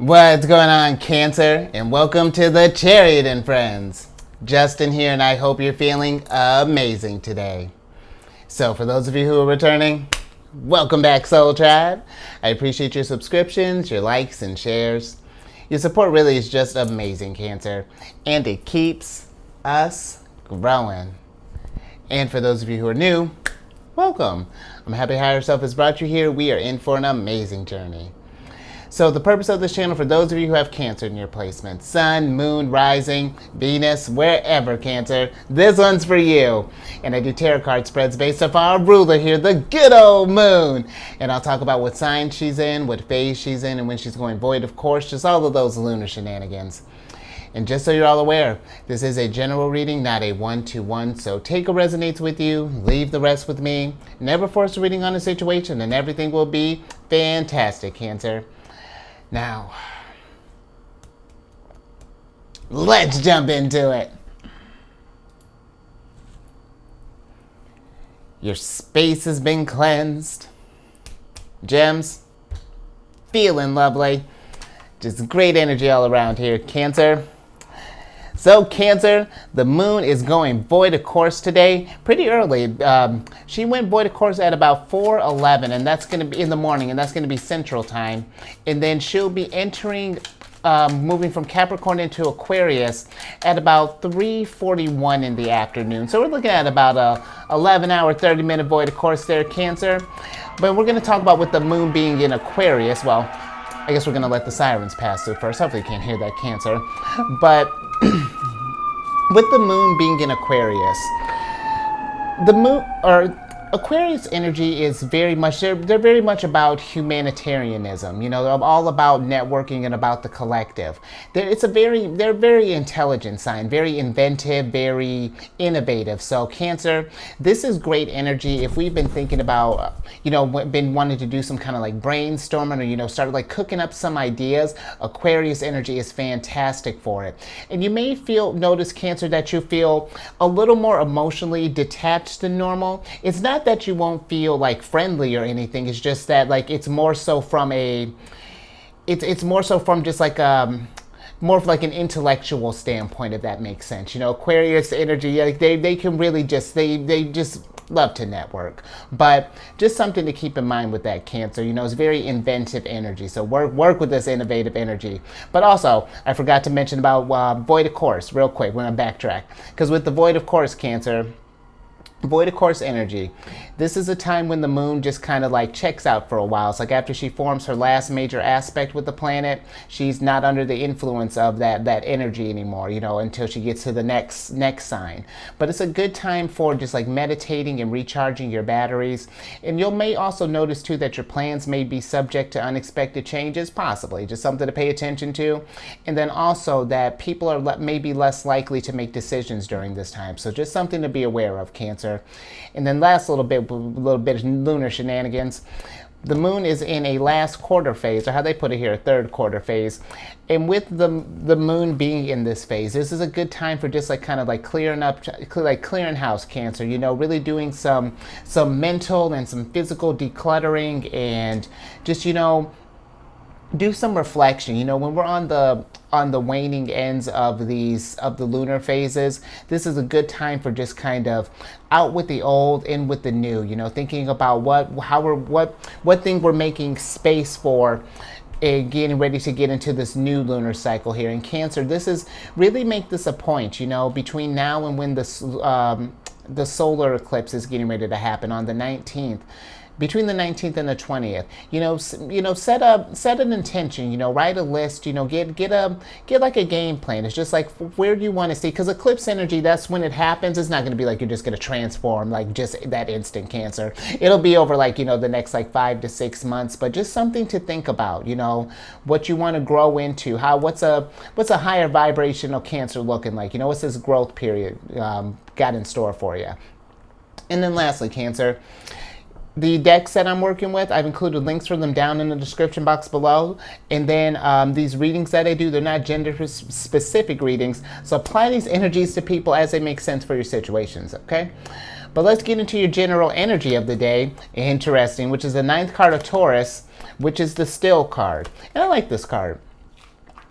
What's going on, Cancer? And welcome to the Chariot Friends. Justin here, and I hope you're feeling amazing today. So for those of you who are returning, welcome back, Soul Tribe. I appreciate your subscriptions, your likes, and shares. Your support really is just amazing, Cancer, and it keeps us growing. And for those of you who are new, welcome. I'm happy Higher Self has brought you here. We are in for an amazing journey. So the purpose of this channel, for those of you who have Cancer in your placement, Sun, Moon, Rising, Venus, wherever, Cancer, this one's for you. And I do tarot card spreads based off our ruler here, the good old Moon. And I'll talk about what sign she's in, what phase she's in, and when she's going void, of course, just all of those lunar shenanigans. And just so you're all aware, this is a general reading, not a one-to-one, so take what resonates with you, leave the rest with me. Never force a reading on a situation, and everything will be fantastic, Cancer. Now, let's jump into it. Your space has been cleansed. Gems, feeling lovely. Just great energy all around here, Cancer. So Cancer, the moon is going void of course today, pretty early. She went void of course at about 4:11, and that's going to be in the morning, and that's going to be Central Time. And then she'll be entering, moving from Capricorn into Aquarius at about 3:41 in the afternoon. So we're looking at about a 11-hour, 30-minute void of course there, Cancer. But we're going to talk about with the moon being in Aquarius. Well, I guess we're going to let the sirens pass through first. Hopefully you can't hear that, Cancer. But with the moon being in Aquarius, the moon, or Aquarius energy is very much, they're very much about humanitarianism. You know, they're all about networking and about the collective. They're a very intelligent sign, very inventive, very innovative. So Cancer, this is great energy. If we've been thinking about, been wanting to do some kind of like brainstorming or, started like cooking up some ideas, Aquarius energy is fantastic for it. And you may notice, Cancer, that you feel a little more emotionally detached than normal. It's not that you won't feel like friendly or anything. It's just that like it's more so from just like more of like an intellectual standpoint, if that makes sense. Aquarius energy, like they can really just they just love to network. But just something to keep in mind with that, Cancer. It's very inventive energy. So work with this innovative energy. But also, I forgot to mention about void of course real quick. We're gonna backtrack, because with the void of course, Cancer, void of course energy, this is a time when the moon just kind of like checks out for a while. It's like after she forms her last major aspect with the planet, she's not under the influence of that energy anymore, until she gets to the next sign. But it's a good time for just like meditating and recharging your batteries. And you may also notice too that your plans may be subject to unexpected changes, possibly just something to pay attention to. And then also that people are maybe less likely to make decisions during this time. So just something to be aware of, Cancer. And then last little bit of lunar shenanigans. The moon is in a last quarter phase, or how they put it here, a third quarter phase. And with the moon being in this phase, this is a good time for just like kind of like clearing house, Cancer. Really doing some mental and some physical decluttering, and just do some reflection. When we're on the waning ends of the lunar phases, this is a good time for just kind of out with the old, in with the new. Thinking about what thing we're making space for, and getting ready to get into this new lunar cycle here in Cancer. This is really make this a point. Between now and when the solar eclipse is getting ready to happen on the 19th. Between the 19th and the 20th, set an intention, write a list, get like a game plan. It's just like, where do you want to see? Because eclipse energy, that's when it happens. It's not going to be like you're just going to transform like just that instant, Cancer. It'll be over like, the next like 5 to 6 months, but just something to think about, what you want to grow into, what's a higher vibrational Cancer looking like, what's this growth period got in store for you. And then lastly, Cancer, the decks that I'm working with, I've included links for them down in the description box below. And then these readings that I do, they're not gender-specific readings. So apply these energies to people as they make sense for your situations, okay? But let's get into your general energy of the day. Interesting, which is the 9th card of Taurus, which is the Still card. And I like this card.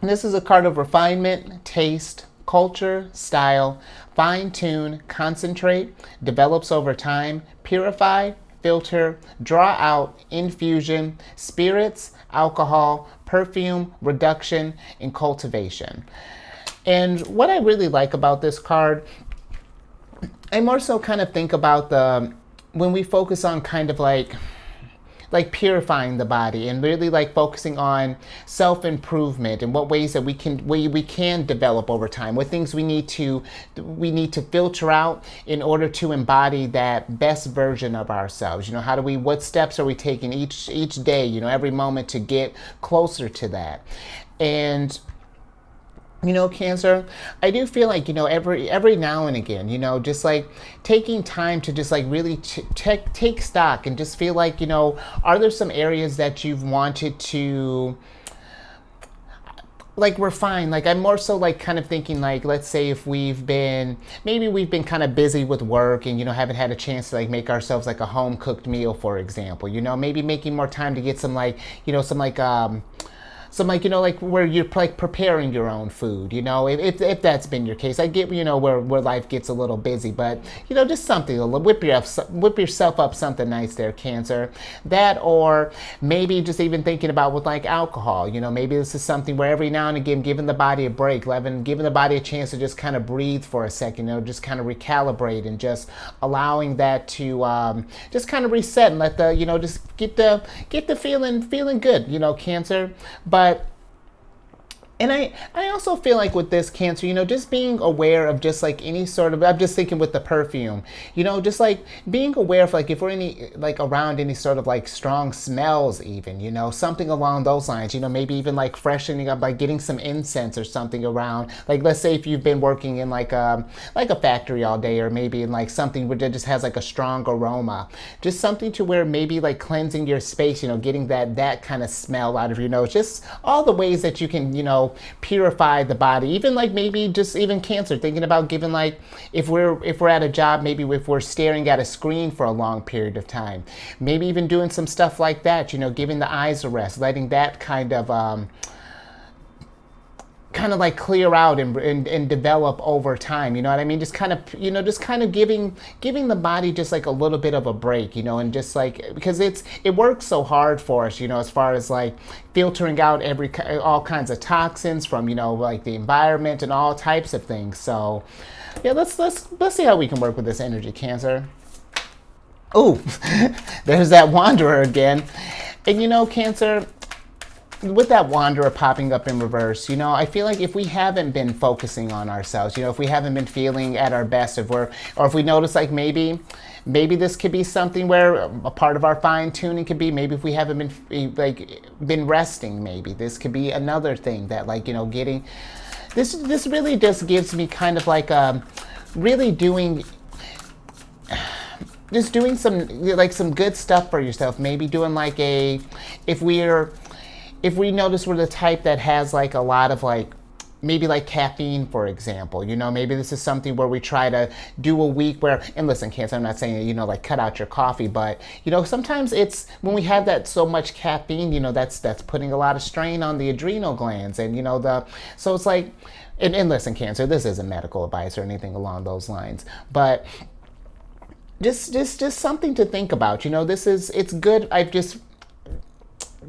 And this is a card of refinement, taste, culture, style, fine-tune, concentrate, develops over time, purify, filter, draw out, infusion, spirits, alcohol, perfume, reduction, and cultivation. And what I really like about this card, I more so kind of think about when we focus on kind of like purifying the body and really like focusing on self-improvement and what ways that we can develop over time, what things we need to filter out in order to embody that best version of ourselves. What steps are we taking each day, every moment to get closer to that. And Cancer, I do feel like, every now and again, just like taking time to just like really take stock and just feel like, are there some areas that you've wanted to like refine? Like I'm more so like kind of thinking like, let's say if maybe we've been kind of busy with work and, haven't had a chance to like make ourselves like a home cooked meal, for example, maybe making more time to get some where you're like preparing your own food, if that's been your case. I get, where life gets a little busy, but, just something, whip yourself up something nice there, Cancer. That, or maybe just even thinking about with like alcohol, maybe this is something where every now and again, giving the body a break, giving the body a chance to just kind of breathe for a second, just kind of recalibrate and just allowing that to just kind of reset and let the, just get the feeling good, Cancer. And I also feel like with this, Cancer, just being aware of just like any sort of, I'm just thinking with the perfume, just like being aware of like if we're around any sort of like strong smells even, something along those lines, maybe even like freshening up, like getting some incense or something around. Like let's say if you've been working in like a factory all day, or maybe in like something where it just has like a strong aroma, just something to where maybe like cleansing your space, getting that kind of smell out of your nose, just all the ways that you can, purify the body. Even like maybe just even Cancer, thinking about giving like if we're at a job, maybe if we're staring at a screen for a long period of time, maybe even doing some stuff like that, giving the eyes a rest, letting that kind of like clear out and develop over time, you know what I mean? Just kind of giving the body just like a little bit of a break, and just like, because it works so hard for us, as far as like filtering out all kinds of toxins from, like the environment and all types of things. So yeah, let's see how we can work with this energy, Cancer. Oh, there's that Wanderer again. And Cancer, with that Wanderer popping up in reverse, I feel like if we haven't been focusing on ourselves, if we haven't been feeling at our best, or if we notice like maybe this could be something where a part of our fine tuning could be, maybe if we haven't been resting, maybe this could be another thing that like, getting this really just gives me kind of like really doing some good stuff for yourself. Maybe doing like if we notice we're the type that has like a lot of like, maybe like caffeine, for example, maybe this is something where we try to do a week where, and listen, Cancer, I'm not saying, like cut out your coffee, but, sometimes it's when we have that so much caffeine, that's putting a lot of strain on the adrenal glands and, so it's like, and listen, Cancer, this isn't medical advice or anything along those lines, but just something to think about, it's good. I've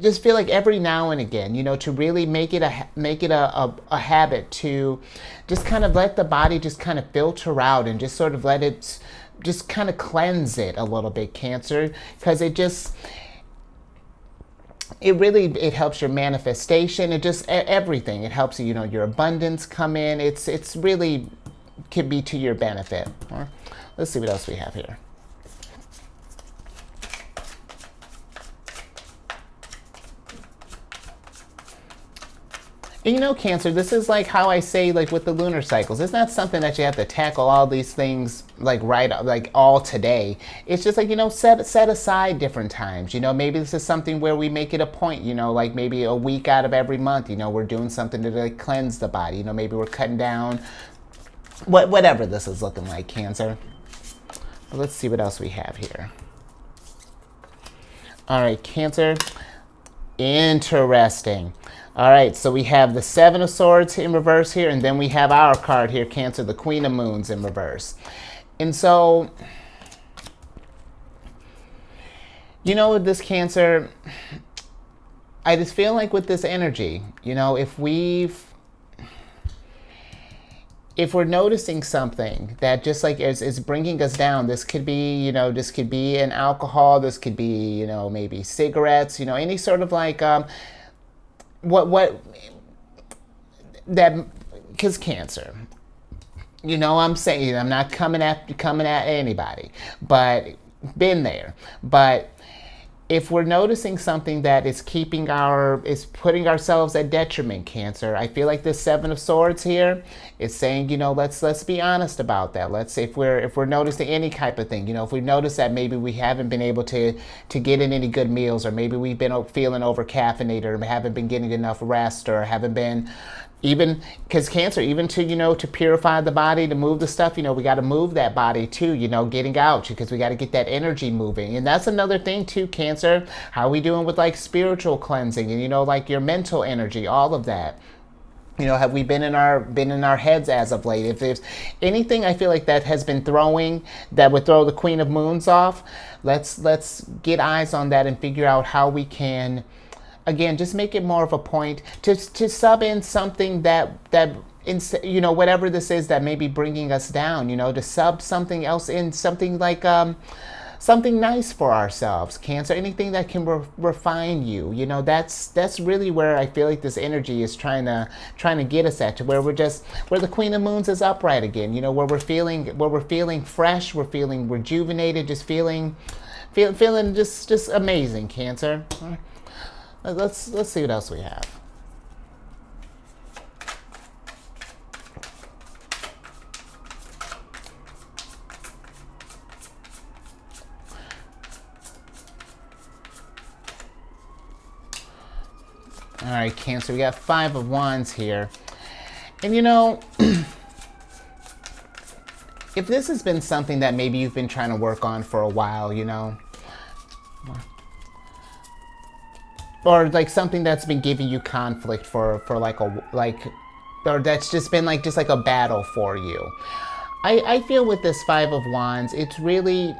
just feel like every now and again, to really make it a habit to just kind of let the body just kind of filter out and just sort of let it just kind of cleanse it a little bit, Cancer, because it helps your manifestation. It just everything. It helps your abundance come in. It's really could be to your benefit. Let's see what else we have here. And Cancer, this is like how I say, like with the lunar cycles, it's not something that you have to tackle all these things like all today. It's just like, set aside different times. Maybe this is something where we make it a point, like maybe a week out of every month, we're doing something to like cleanse the body. Maybe we're cutting down, whatever this is looking like, Cancer. But let's see what else we have here. All right, Cancer. Interesting. All right, so we have the Seven of Swords in reverse here, and then we have our card here, Cancer, the Queen of Moons in reverse. And so, you know, with this Cancer, I just feel like with this energy, you know, if we're noticing something that just like is bringing us down, this could be, you know, this could be an alcohol, this could be, you know, maybe cigarettes, you know, any sort of like, because Cancer, you know, I'm saying, I'm not coming at anybody, but been there. But if we're noticing something that is is putting ourselves at detriment, Cancer, I feel like this Seven of Swords here is saying, you know, let's be honest about that. Let's if we're noticing any type of thing, you know, if we notice that maybe we haven't been able to get in any good meals, or maybe we've been feeling over caffeinated, or haven't been getting enough rest, or haven't been, even because Cancer, even to, you know, to purify the body, to move the stuff, you know, we got to move that body too, you know, getting out, because we got to get that energy moving. And that's another thing too, Cancer, how are we doing with like spiritual cleansing and, you know, like your mental energy, all of that. You know, have we been in our heads as of late? If there's anything I feel like that has been that would throw the Queen of Moons off, let's get eyes on that and figure out how we can, again, just make it more of a point to sub in something that you know, whatever this is that may be bringing us down, you know, to sub something else in, something like something nice for ourselves, Cancer, anything that can refine you, you know, that's really where I feel like this energy is trying to get us at, to where where the Queen of Moons is upright again, you know, where we're feeling fresh, we're feeling rejuvenated, just feeling just amazing, Cancer. Let's see what else we have. All right, Cancer, we got Five of Wands here. And you know, if this has been something that maybe you've been trying to work on for a while, you know, or like something that's been giving you conflict for or that's just been like a battle for you. I feel with this Five of Wands, it's really,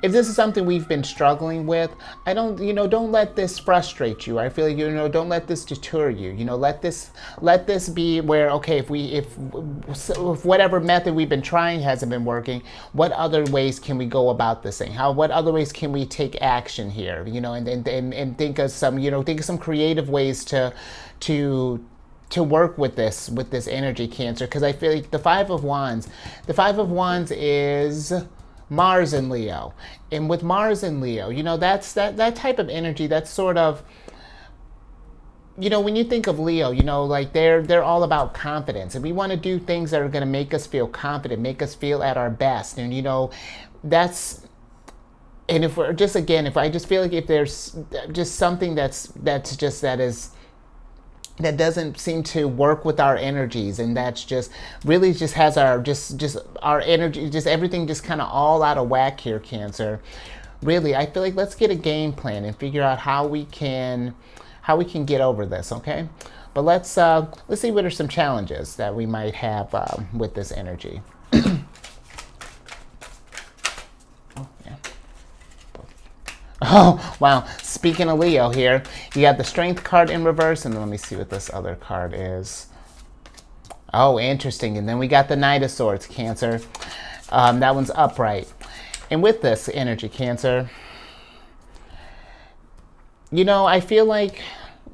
if this is something we've been struggling with, don't let this frustrate you. I feel like, you know, don't let this deter you. You know, let this be where, okay, if whatever method we've been trying hasn't been working, what other ways can we go about this thing? What other ways can we take action here? You know, and think of some creative ways to work with this energy, Cancer, because I feel like the Five of Wands is Mars and Leo. And with Mars and Leo, you know, that's that type of energy, that's sort of, you know, when you think of Leo, you know, like they're all about confidence, and we want to do things that are going to make us feel confident, make us feel at our best. And you know, and if we're just, again, if I just feel like if there's just something that doesn't seem to work with our energies, and that's just really just has our our energy, just everything just kind of all out of whack here, Cancer. Really, I feel like let's get a game plan and figure out how we can get over this, okay? But let's see what are some challenges that we might have with this energy. Oh, wow. Speaking of Leo here, you got the Strength card in reverse, and then let me see what this other card is. Oh, interesting. And then we got the Knight of Swords, Cancer. That one's upright. And with this energy, Cancer, you know, I feel like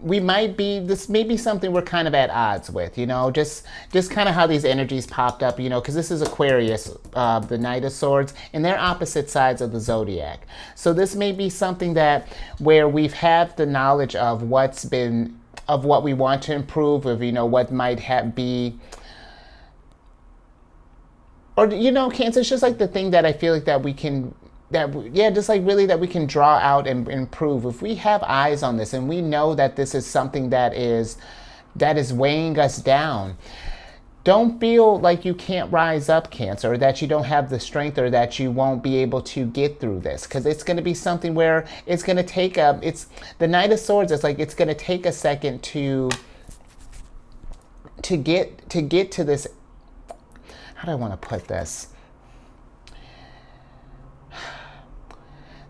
this may be something we're kind of at odds with, you know, just kind of how these energies popped up, you know, because this is Aquarius, the Knight of Swords, and they're opposite sides of the Zodiac. So this may be something where we've had the knowledge of what we want to improve, of, you know, what might be, or, you know, Cancer, it's just like the thing that I feel like that we can, just like really that we can draw out and improve. If we have eyes on this and we know that this is something that is weighing us down, don't feel like you can't rise up, Cancer, or that you don't have the strength, or that you won't be able to get through this, because it's going to be something where it's going to take it's the Knight of Swords. It's like it's going to take a second to get to this. How do I want to put this?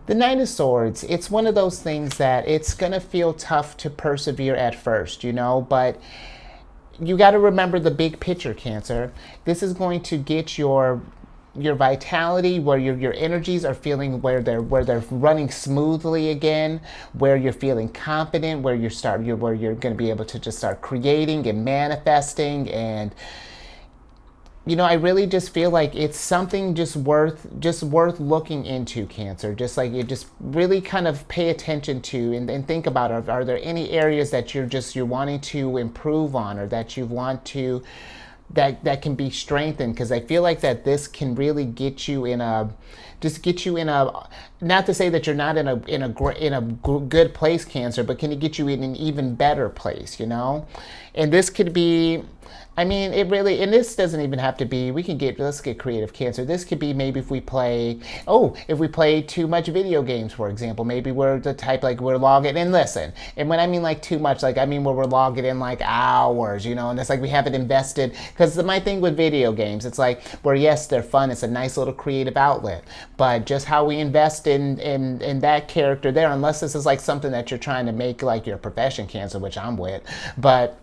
The Knight of Swords, it's one of those things that it's going to feel tough to persevere at first, you know, but you got to remember the big picture, Cancer. This is going to get your vitality, where your energies are feeling, where they're running smoothly again, where you're feeling confident, where you're going to be able to just start creating and manifesting. And you know, I really just feel like it's something just worth looking into, Cancer. Just like you just really kind of pay attention to and think about, are there any areas that you're wanting to improve on, or that you want to, that can be strengthened? Because I feel like that this can really get you in a, not to say that you're not in a good place, Cancer, but can it get you in an even better place, you know? And this could be, I mean, it really, and this doesn't even have to be, let's get creative, Cancer. This could be maybe if we play too much video games, for example. Maybe we're the type, like, we're logging in, listen. And when I mean like too much, like I mean where we're logging in like hours, you know, and it's like we haven't invested, because my thing with video games, it's like, where yes, they're fun, it's a nice little creative outlet, but just how we invest in that character there, unless this is like something that you're trying to make like your profession, Cancer, which I'm with, but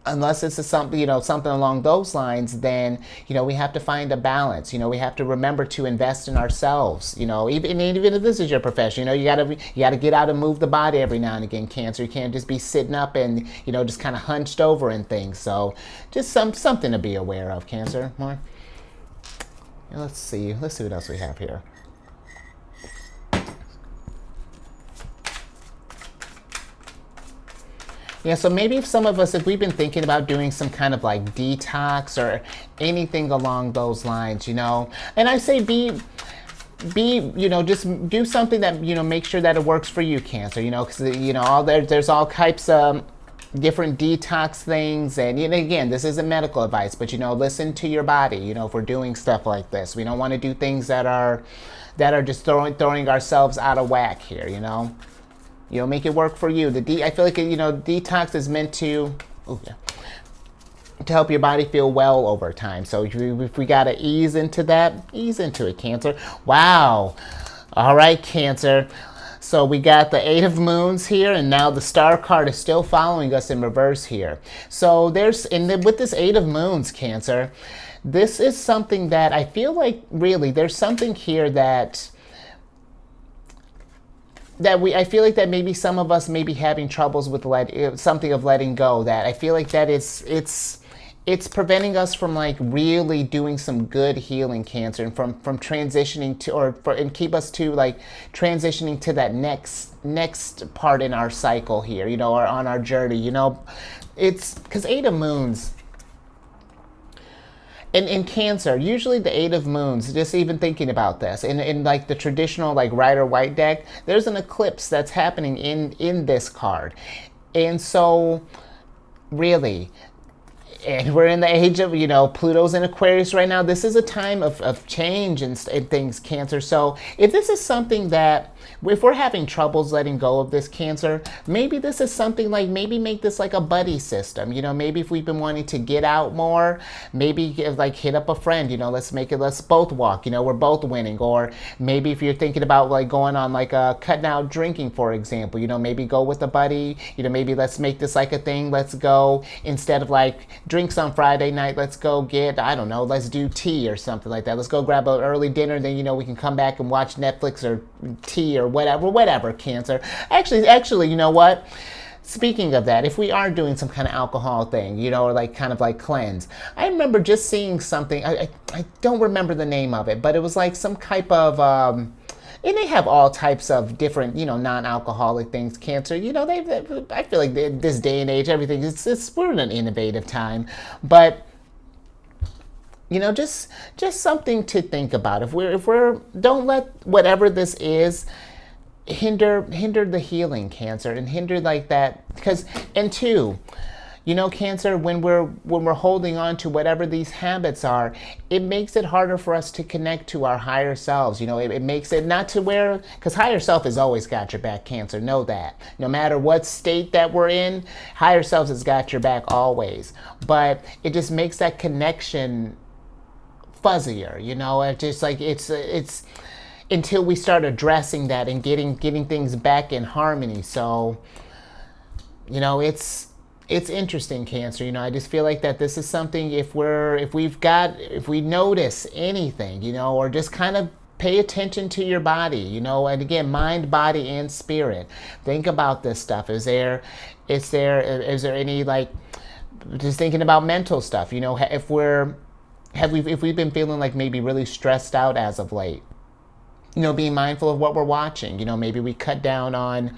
unless this is something, you know, something along those lines, then, you know, we have to find a balance. You know, we have to remember to invest in ourselves. You know, even if this is your profession, you know, you gotta get out and move the body every now and again, Cancer. You can't just be sitting up and, you know, just kind of hunched over and things. So just something to be aware of, Cancer. More. Let's see what else we have here. Yeah, so maybe if some of us, if we've been thinking about doing some kind of like detox or anything along those lines, you know, and I say be, you know, just do something that, you know, make sure that it works for you, Cancer, you know, because, you know, there's all types of different detox things. And, you know, again, this isn't medical advice, but, you know, listen to your body, you know, if we're doing stuff like this. We don't want to do things that are just throwing ourselves out of whack here, you know. You know, make it work for you. I feel like, you know, detox is meant to help your body feel well over time. So if we got to ease into it, Cancer. Wow. All right, Cancer. So we got the Eight of Moons here, and now the Star card is still following us in reverse here. So with this Eight of Moons, Cancer, this is something that I feel like really there's something here that I feel like that maybe some of us may be having troubles with letting go. That I feel like that it's preventing us from like really doing some good healing, Cancer, and from transitioning to, and keep us to like transitioning to that next part in our cycle here, you know, or on our journey, you know. It's because Eight of Moons. In Cancer, usually the Eight of Moons, just even thinking about this, in like the traditional like Rider-Waite deck, there's an eclipse that's happening in this card. And so, really, and we're in the age of, you know, Pluto's in Aquarius right now. This is a time of change and things, Cancer. So if this is something that, if we're having troubles letting go of this, Cancer, maybe this is something like, maybe make this like a buddy system. You know, maybe if we've been wanting to get out more, maybe like hit up a friend, you know, let's both walk, you know, we're both winning. Or maybe if you're thinking about like going on like a cutting out drinking, for example, you know, maybe go with a buddy, you know, maybe let's make this like a thing. Let's go, instead of like drinks on Friday night, let's go get, I don't know, let's do tea or something like that. Let's go grab an early dinner, then, you know, we can come back and watch Netflix or tea or whatever, Cancer. Actually, you know what? Speaking of that, if we are doing some kind of alcohol thing, you know, or like kind of like cleanse, I remember just seeing something, I don't remember the name of it, but it was like some type of, and they have all types of different, you know, non-alcoholic things, Cancer. You know, I feel like this day and age, everything, we're in an innovative time. But, you know, just something to think about. If we're don't let whatever this is hinder the healing, Cancer, and hinder like that. Because, and two, You know, Cancer, when we're holding on to whatever these habits are, it makes it harder for us to connect to our higher selves. You know, it makes it not to where, because higher self has always got your back, Cancer. Know that. No matter what state that we're in, higher self has got your back always. But it just makes that connection fuzzier. You know, it just like it's until we start addressing that and getting things back in harmony. So, you know, it's interesting, Cancer. You know, I just feel like that this is something, if we notice anything, you know, or just kind of pay attention to your body, you know, and again, mind, body, and spirit. Think about this stuff. Is there any, like, just thinking about mental stuff, you know, if we've been feeling like maybe really stressed out as of late, you know, being mindful of what we're watching. You know, maybe we cut down on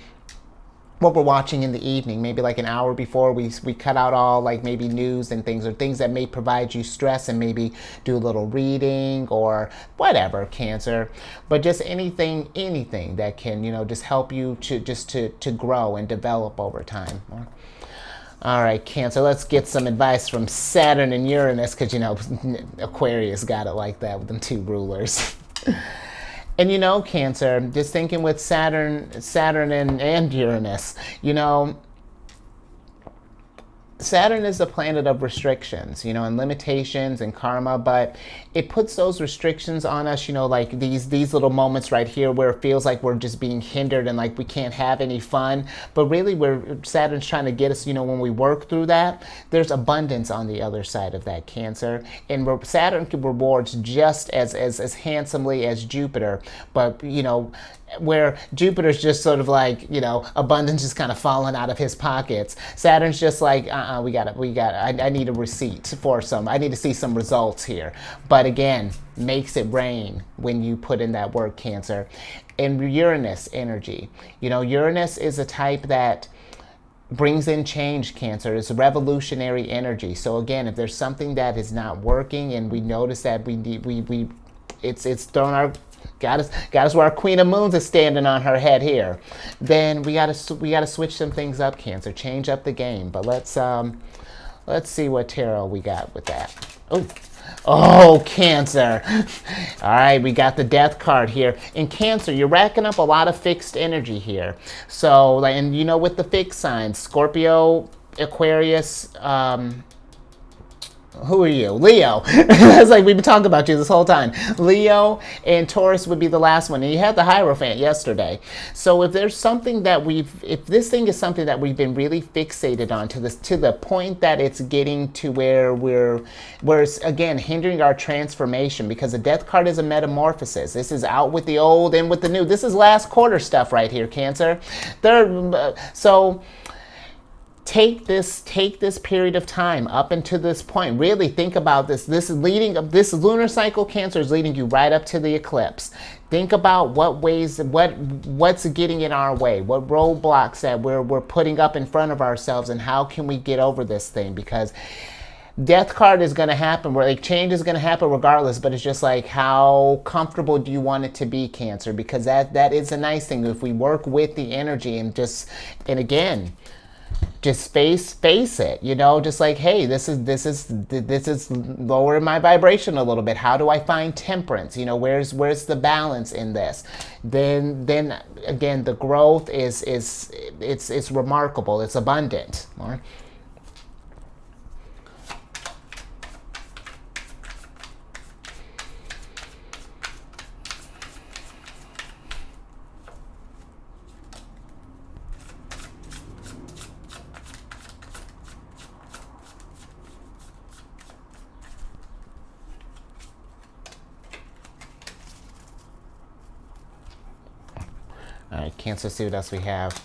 what we're watching in the evening, maybe like an hour before we cut out all, like, maybe news and things, or things that may provide you stress, and maybe do a little reading or whatever, Cancer. But just anything that can, you know, just help you to grow and develop over time. All right, Cancer, let's get some advice from Saturn and Uranus, because, you know, Aquarius got it like that with them two rulers. And, you know, Cancer, just thinking with Saturn and Uranus, you know, Saturn is the planet of restrictions, you know, and limitations and karma, but it puts those restrictions on us, you know, like these little moments right here where it feels like we're just being hindered and like we can't have any fun. But really, Saturn's trying to get us, you know, when we work through that, there's abundance on the other side of that, Cancer. And Saturn rewards just as handsomely as Jupiter, but, you know, where Jupiter's just sort of like, you know, abundance is kind of falling out of his pockets. Saturn's just like, I need a receipt for I need to see some results here. But again, makes it rain when you put in that work, Cancer. And Uranus energy. You know, Uranus is a type that brings in change, Cancer. It's a revolutionary energy. So again, if there's something that is not working and we notice that it's thrown our got us where our Queen of Moons is standing on her head here, then we gotta switch some things up, Cancer. Change up the game. But let's see what tarot we got with that. Oh, Cancer. All right, we got the Death card here. In Cancer, you're racking up a lot of fixed energy here. So, and you know, with the fixed signs, Scorpio, Aquarius, who are you? Leo. It's like we've been talking about you this whole time. Leo and Taurus would be the last one. And you had the Hierophant yesterday. So if there's something that if this thing is something that we've been really fixated on to the point that it's getting to where it's, again, hindering our transformation, because the Death card is a metamorphosis. This is out with the old and with the new. This is last quarter stuff right here, Cancer. So take this period of time up until this point. Really think about this. This lunar cycle, Cancer, is leading you right up to the eclipse. Think about what's getting in our way, what roadblocks that we're putting up in front of ourselves, and how can we get over this thing? Because Death card is going to happen, where like change is going to happen regardless, but it's just like, how comfortable do you want it to be, Cancer? Because that is a nice thing if we work with the energy and again, just face it, you know, just like, hey, this is lowering my vibration a little bit. How do I find temperance? You know, where's the balance in this? Then again, the growth it's remarkable. It's abundant. All right, Cancer, see what else we have.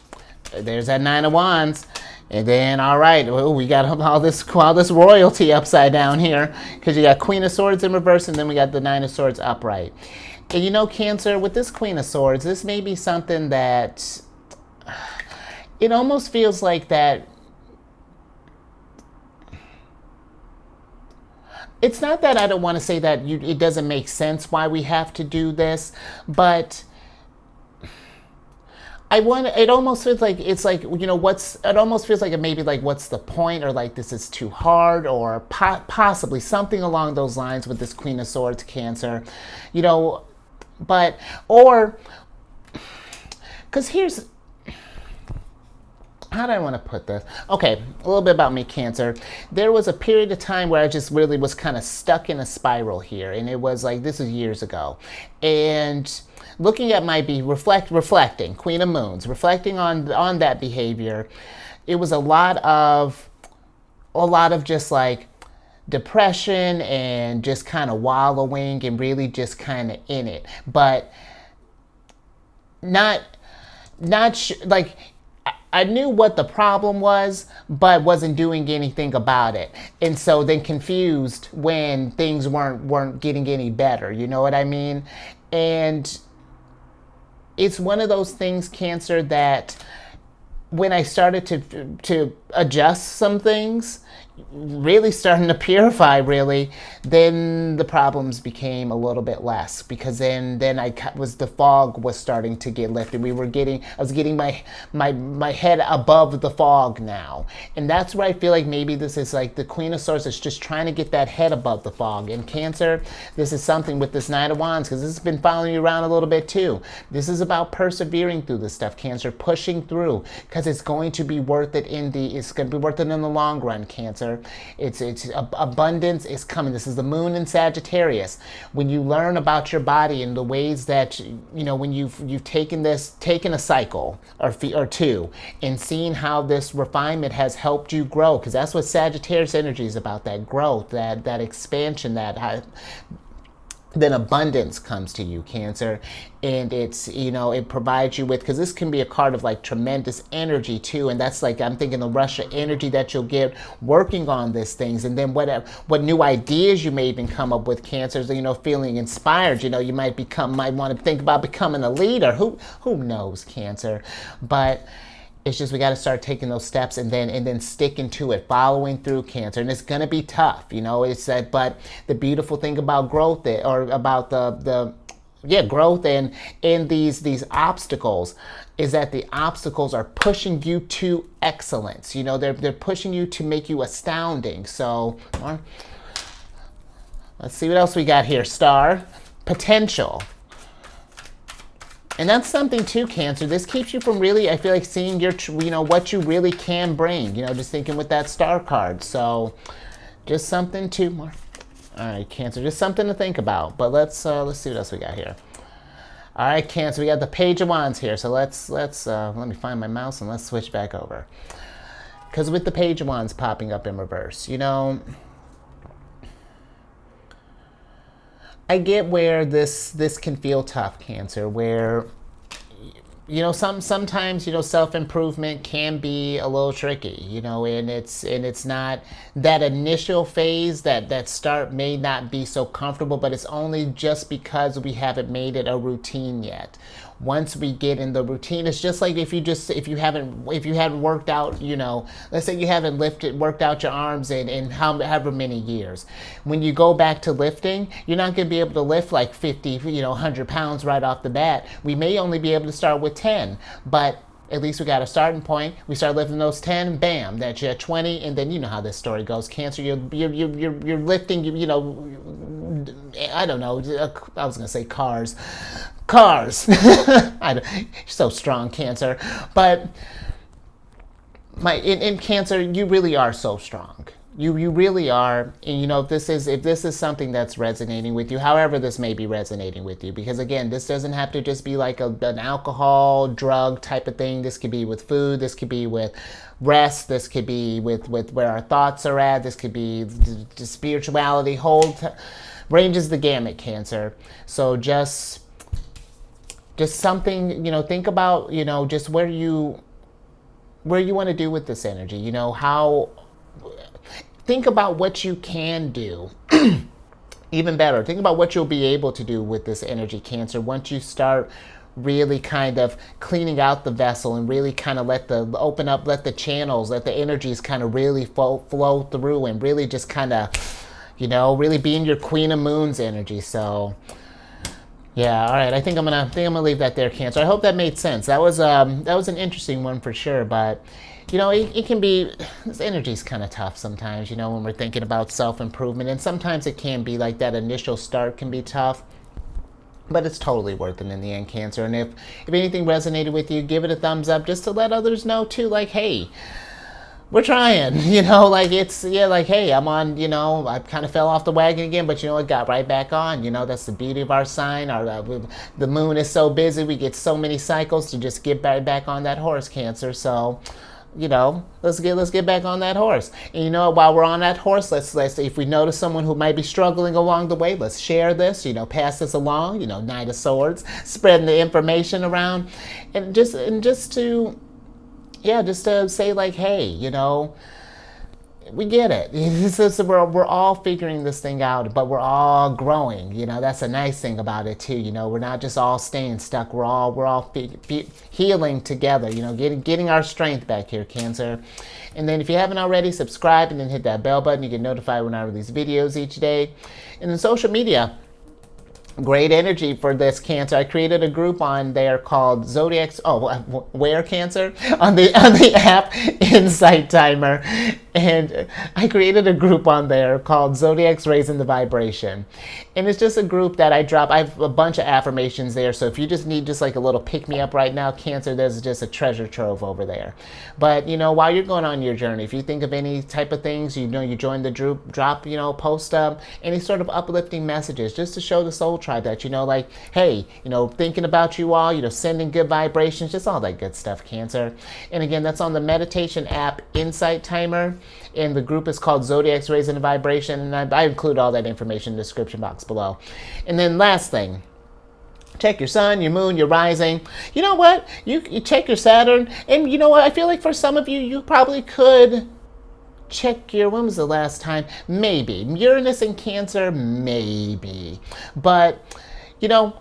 There's that Nine of Wands. And then, all right, we got all this royalty upside down here, because you got Queen of Swords in reverse, and then we got the Nine of Swords upright. And you know, Cancer, with this Queen of Swords, this may be something that it almost feels like that. It's not that I don't want to say that it doesn't make sense why we have to do this, but it almost feels like it's like, it almost feels like it maybe like, what's the point, or like this is too hard, or possibly something along those lines with this Queen of Swords, Cancer, but, or, because here's, how do I want to put this? Okay, a little bit about me, Cancer. There was a period of time where I just really was kind of stuck in a spiral here, and it was like, this is years ago, and looking at my reflecting, Queen of Moons, reflecting on that behavior, it was a lot of just like depression and just kind of wallowing and really just kind of in it, but not like, I knew what the problem was, but wasn't doing anything about it. And so then confused when things weren't getting any better. You know what I mean? And it's one of those things, Cancer, that when I started to adjust some things, really starting to purify, really, then the problems became a little bit less, because then the fog was starting to get lifted. I was getting my head above the fog now, and that's where I feel like maybe this is like the Queen of Swords is just trying to get that head above the fog. And Cancer, this is something with this Knight of Wands, because this has been following you around a little bit too. This is about persevering through this stuff, Cancer, pushing through, because it's going to be worth it in the long run, Cancer. It's abundance is coming. This is the moon in Sagittarius. When you learn about your body and the ways that, when you've taken a cycle or two, and seeing how this refinement has helped you grow, because that's what Sagittarius energy is about, that growth, that expansion, then abundance comes to you, Cancer. And it's, it provides you with, because this can be a card of like tremendous energy too, and that's like, I'm thinking the rush of energy that you'll get working on these things, and then what new ideas you may even come up with, Cancers, feeling inspired, you might want to think about becoming a leader, who knows, Cancer. But it's just, we got to start taking those steps and then sticking to it, following through, Cancer. And it's going to be tough, it's that, but the beautiful thing about growth, or about growth and in these obstacles, is that the obstacles are pushing you to excellence. They're pushing you to make you astounding. So let's see what else we got here. Star, potential. And that's something too, Cancer. This keeps you from really, I feel like, seeing what you really can bring, just thinking with that Star card. So just something to, all right, Cancer, just something to think about. But let's see what else we got here. All right, Cancer, we got the Page of Wands here. So let's let me find my mouse and let's switch back over. Because with the Page of Wands popping up in reverse, I get where this can feel tough, Cancer, where sometimes self-improvement can be a little tricky, and it's not that initial phase, that start may not be so comfortable, but it's only just because we haven't made it a routine yet. Once we get in the routine, it's just like if you hadn't worked out, let's say you haven't worked out your arms in however many years. When you go back to lifting, you're not going to be able to lift like 50, 100 pounds right off the bat. We may only be able to start with 10, but at least we got a starting point. We start lifting those 10, bam, that you're at 20, and then you know how this story goes, Cancer. You're lifting, I don't know, I was gonna say cars. You're so strong, Cancer. But in Cancer, you really are so strong. You really are, and if this is something that's resonating with you, however this may be resonating with you, because again, this doesn't have to just be like an alcohol, drug type of thing. This could be with food, this could be with rest, this could be with where our thoughts are at, this could be the spirituality, ranges the gamut, Cancer. So just something, think about, just where you want to do with this energy, think about what you can do. Even better, think about what you'll be able to do with this energy, Cancer, once you start really kind of cleaning out the vessel and really kind of let the channels, let the energies kind of really flow through, and really just kind of, really being your Queen of Moons energy. So Yeah, all right. I think I'm gonna leave that there, Cancer. I hope that made sense. That was an interesting one for sure, but it can be, this energy's kind of tough sometimes, when we're thinking about self-improvement, and sometimes it can be like that initial start can be tough, but it's totally worth it in the end, Cancer. And if anything resonated with you, give it a thumbs up just to let others know too, like, hey, we're trying, like like, hey, I'm on, I kind of fell off the wagon again, but it got right back on. That's the beauty of our sign. The moon is so busy, we get so many cycles to just get back on that horse, Cancer. So, let's get back on that horse. And while we're on that horse, let's if we notice someone who might be struggling along the way, let's share this, pass this along, Knight of Swords, spreading the information around, and just to say like, hey, we get it. We're all figuring this thing out, but we're all growing. That's a nice thing about it too. We're not just all staying stuck. We're all healing together. Getting our strength back here, Cancer. And then if you haven't already, subscribe and then hit that bell button. You get notified when I release videos each day. And then social media. Great energy for this, Cancer. I created a group on there called Zodiacs. Oh, where, Cancer? On the app Insight Timer, and I created a group on there called Zodiacs Raising the Vibration, and it's just a group that I drop. I have a bunch of affirmations there. So if you just need like a little pick me up right now, Cancer, there's just a treasure trove over there. But while you're going on your journey, if you think of any type of things, you join the group, drop, post any sort of uplifting messages just to show the soul tribe that like, hey, thinking about you all, sending good vibrations, just all that good stuff, Cancer. And again, that's on the meditation app Insight Timer, and the group is called Zodiacs Raising the Vibration, and I include all that information in the description box below. And then last thing, check your sun, your moon, your rising. You know what? You check your Saturn, and you know what? I feel like for some of you, you probably could check your, when was the last time? Maybe. Uranus in Cancer, maybe. But,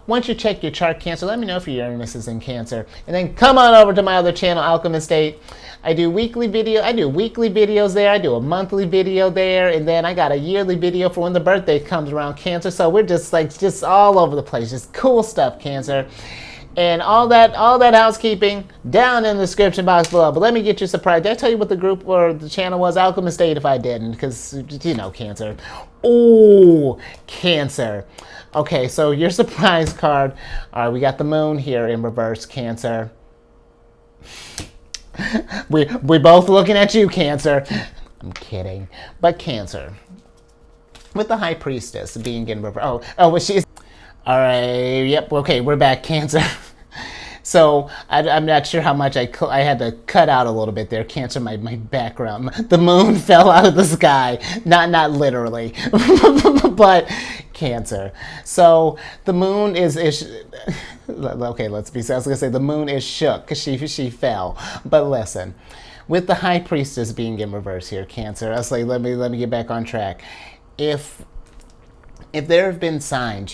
once you check your chart, Cancer, let me know if your Uranus is in Cancer. And then come on over to my other channel, Alchemist 8. I do weekly videos there. I do a monthly video there. And then I got a yearly video for when the birthday comes around, Cancer. So we're just all over the place. Just cool stuff, Cancer. And all that housekeeping down in the description box below. But let me get you surprised. Did I tell you what the group or the channel was? Alchemist 8 if I didn't, because, Cancer. Ooh, Cancer. Okay, so your surprise card. All right, we got the moon here in reverse, Cancer. we both looking at you, Cancer. I'm kidding. But Cancer. With the High Priestess being in reverse. Oh, well, she's... All right, yep, okay, we're back, Cancer. So I'm not sure how much I had to cut out a little bit there, Cancer, my background. The moon fell out of the sky, not literally, but Cancer. So the moon is okay, let's be serious. I was going to say the moon is shook because she fell. But listen, with the High Priestess being in reverse here, Cancer, I was like, let me get back on track. If there have been signs,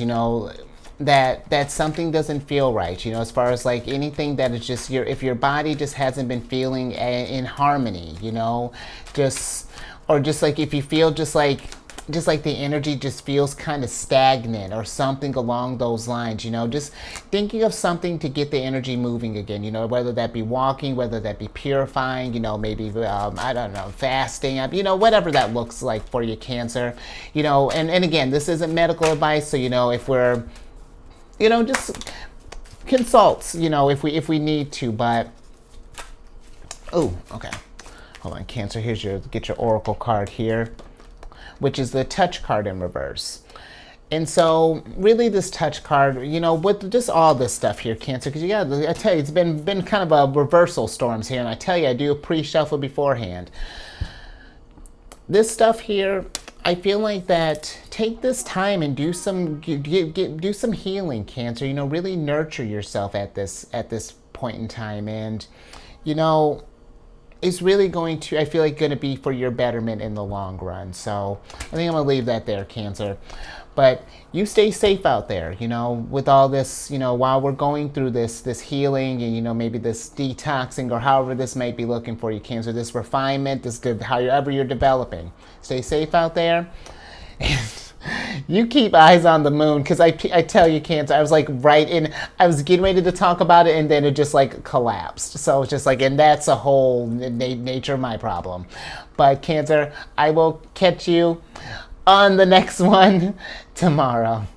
that something doesn't feel right, as far as like anything that is just if your body just hasn't been feeling in harmony, just like if you feel just like the energy just feels kind of stagnant or something along those lines, just thinking of something to get the energy moving again, whether that be walking, whether that be purifying, maybe, I don't know, fasting, whatever that looks like for you, Cancer, and again, this isn't medical advice. So, if we're, just consults, if we need to, but, oh, okay. Hold on, Cancer, get your oracle card here, which is the touch card in reverse. And so really this touch card, with just all this stuff here, Cancer, because I tell you, it's been kind of a reversal storms here. And I tell you, I do a pre-shuffle beforehand. This stuff here, I feel like that take this time and do some healing, Cancer, really nurture yourself at this point in time. And, is really going to, I feel like, going to be for your betterment in the long run. So I think I'm going to leave that there, Cancer. But you stay safe out there, with all this, while we're going through this healing and, maybe this detoxing or however this might be looking for you, Cancer, this refinement, this good, however you're developing. Stay safe out there. And You keep eyes on the moon, because I tell you, Cancer, I was like I was getting ready to talk about it, and then it just like collapsed. So it's just like, and that's a whole nature of my problem. But Cancer, I will catch you on the next one tomorrow.